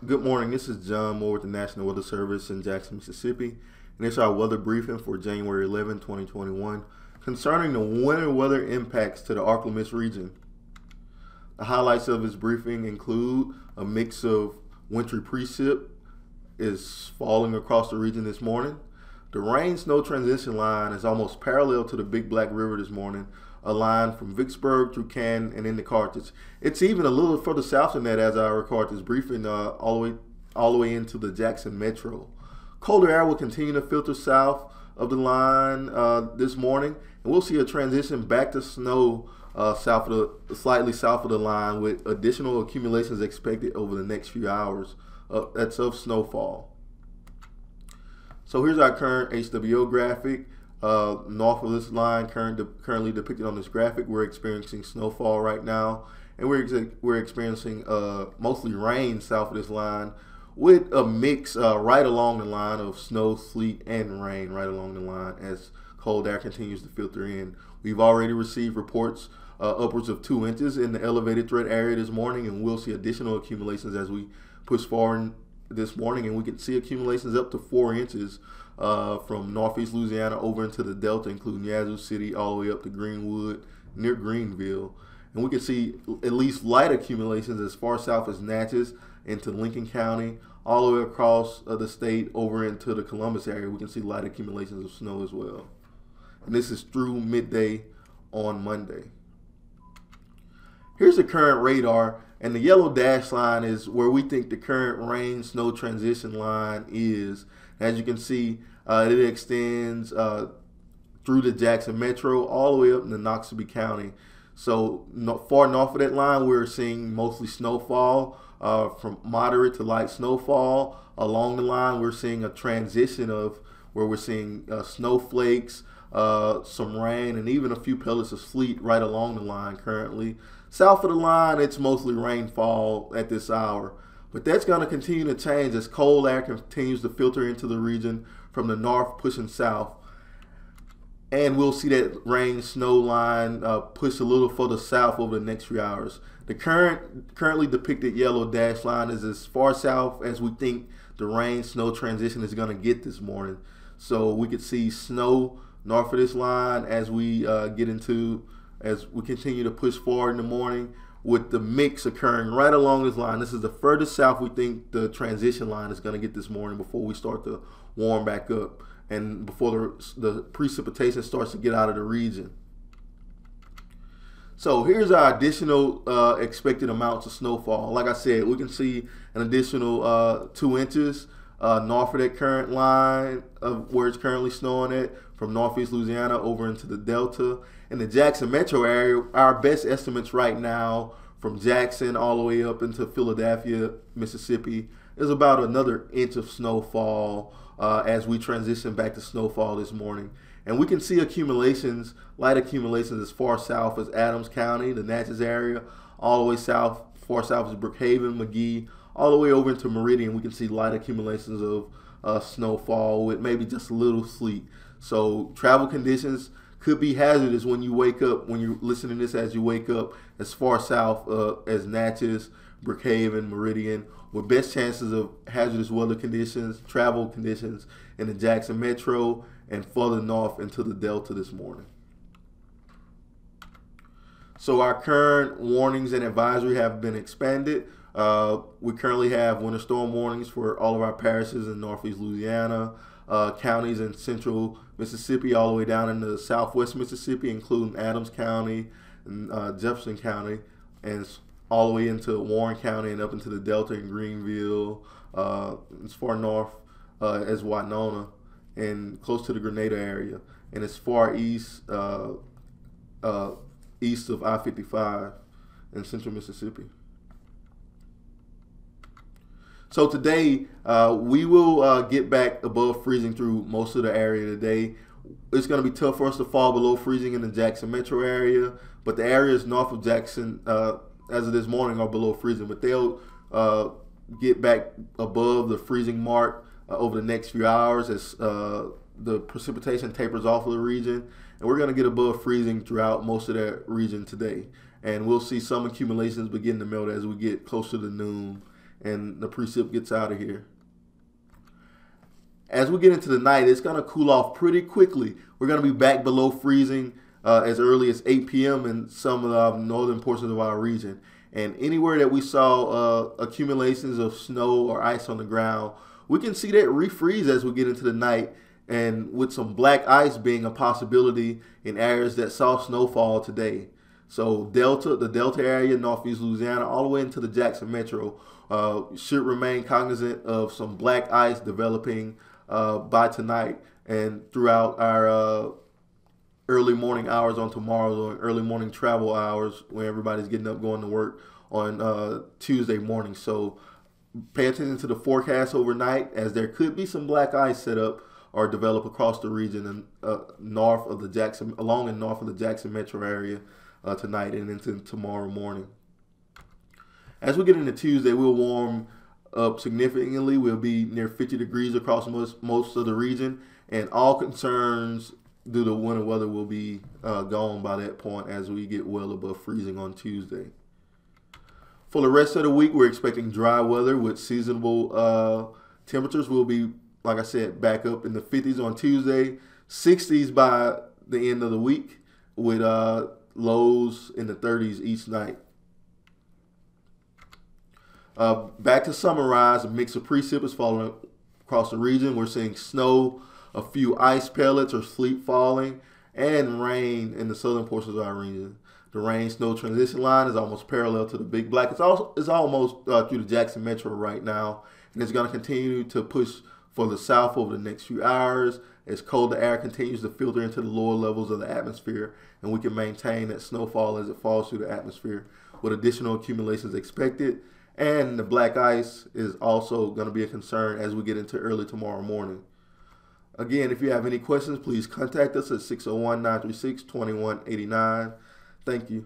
Good morning. This is John Moore with the National Weather Service in Jackson, Mississippi, and it's our weather briefing for January 11, 2021, concerning the winter weather impacts to the Ark-La-Mist region. The highlights of this briefing include a mix of wintry precip is falling across the region this morning. The rain-snow transition line is almost parallel to the Big Black River this morning, a line from Vicksburg through Canton and into Carthage. It's even a little further south than that as I record this briefing, all the way into the Jackson Metro. Colder air will continue to filter south of the line this morning, and we'll see a transition back to snow slightly south of the line, with additional accumulations expected over the next few hours. That's of snowfall. So here's our current HWO graphic. North of this line, currently depicted on this graphic, we're experiencing snowfall right now, and we're experiencing mostly rain south of this line, with a mix right along the line of snow, sleet, and rain right along the line as cold air continues to filter in. We've already received reports upwards of 2 inches in the elevated threat area this morning, and we'll see additional accumulations as we push forward this morning, and we can see accumulations up to 4 inches from northeast Louisiana over into the Delta, including Yazoo City, all the way up to Greenwood, near Greenville. And we can see at least light accumulations as far south as Natchez into Lincoln County, all the way across the state over into the Columbus area. We can see light accumulations of snow as well. And this is through midday on Monday. Here's the current radar, and the yellow dash line is where we think the current rain-snow transition line is. As you can see, it extends through the Jackson Metro all the way up into Noxubee County. So far north of that line, we're seeing mostly snowfall, from moderate to light snowfall. Along the line, we're seeing a transition of where we're seeing snowflakes, some rain, and even a few pellets of sleet right along the line currently. South of the line, it's mostly rainfall at this hour. But that's going to continue to change as cold air continues to filter into the region from the north pushing south. And we'll see that rain-snow line push a little further south over the next few hours. The currently depicted yellow dash line is as far south as we think the rain-snow transition is going to get this morning. So we could see snow north of this line as we continue to push forward in the morning, with the mix occurring right along this line. This is the furthest south we think the transition line is going to get this morning before we start to warm back up and before the precipitation starts to get out of the region. So here's our additional expected amounts of snowfall. Like I said, we can see an additional 2 inches north of that current line of where it's currently snowing at, from northeast Louisiana over into the Delta. In the Jackson metro area, our best estimates right now from Jackson all the way up into Philadelphia, Mississippi, is about another inch of snowfall as we transition back to snowfall this morning. And we can see accumulations, light accumulations, as far south as Adams County, the Natchez area, all the way south, far south as Brookhaven, McGee, all the way over into Meridian. We can see light accumulations of snowfall with maybe just a little sleet. So travel conditions could be hazardous when you wake up, when you're listening to this as you wake up, as far south as Natchez, Brookhaven, Meridian, with best chances of hazardous weather conditions, travel conditions in the Jackson Metro and further north into the Delta this morning. So our current warnings and advisory have been expanded. We currently have winter storm warnings for all of our parishes in northeast Louisiana, counties in central Mississippi, all the way down into southwest Mississippi, including Adams County and Jefferson County, and all the way into Warren County and up into the Delta and Greenville, as far north as Winona and close to the Grenada area, and as far east east of I-55 in central Mississippi. So today, we will get back above freezing through most of the area today. It's going to be tough for us to fall below freezing in the Jackson metro area, but the areas north of Jackson, as of this morning, are below freezing. But they'll get back above the freezing mark over the next few hours as the precipitation tapers off of the region. And we're going to get above freezing throughout most of that region today. And we'll see some accumulations begin to melt as we get closer to noon and the precip gets out of here. As we get into the night, it's going to cool off pretty quickly. We're going to be back below freezing as early as 8 p.m. in some of the northern portions of our region. And anywhere that we saw accumulations of snow or ice on the ground, we can see that refreeze as we get into the night, and with some black ice being a possibility in areas that saw snowfall today. So the Delta area, Northeast Louisiana, all the way into the Jackson Metro should remain cognizant of some black ice developing by tonight and throughout our early morning hours on tomorrow, or early morning travel hours when everybody's getting up going to work on Tuesday morning. So pay attention to the forecast overnight, as there could be some black ice set up or develop across the region and north of the Jackson Metro area tonight and into tomorrow morning. As we get into Tuesday, we'll warm up significantly. We'll be near 50 degrees across most of the region, and all concerns due to winter weather will be gone by that point as we get well above freezing on Tuesday. For the rest of the week, we're expecting dry weather with seasonable temperatures. Will be, like I said, back up in the 50s on Tuesday, 60s by the end of the week, with lows in the 30s each night. Back to summarize, a mix of precip is falling across the region. We're seeing snow, a few ice pellets or sleet falling, and rain in the southern portions of our region. The rain-snow transition line is almost parallel to the Big Black. It's almost through the Jackson Metro right now, and it's going to continue to push for the south over the next few hours as colder air continues to filter into the lower levels of the atmosphere, and we can maintain that snowfall as it falls through the atmosphere with additional accumulations expected. And the black ice is also going to be a concern as we get into early tomorrow morning. Again, if you have any questions, please contact us at 601-936-2189. Thank you.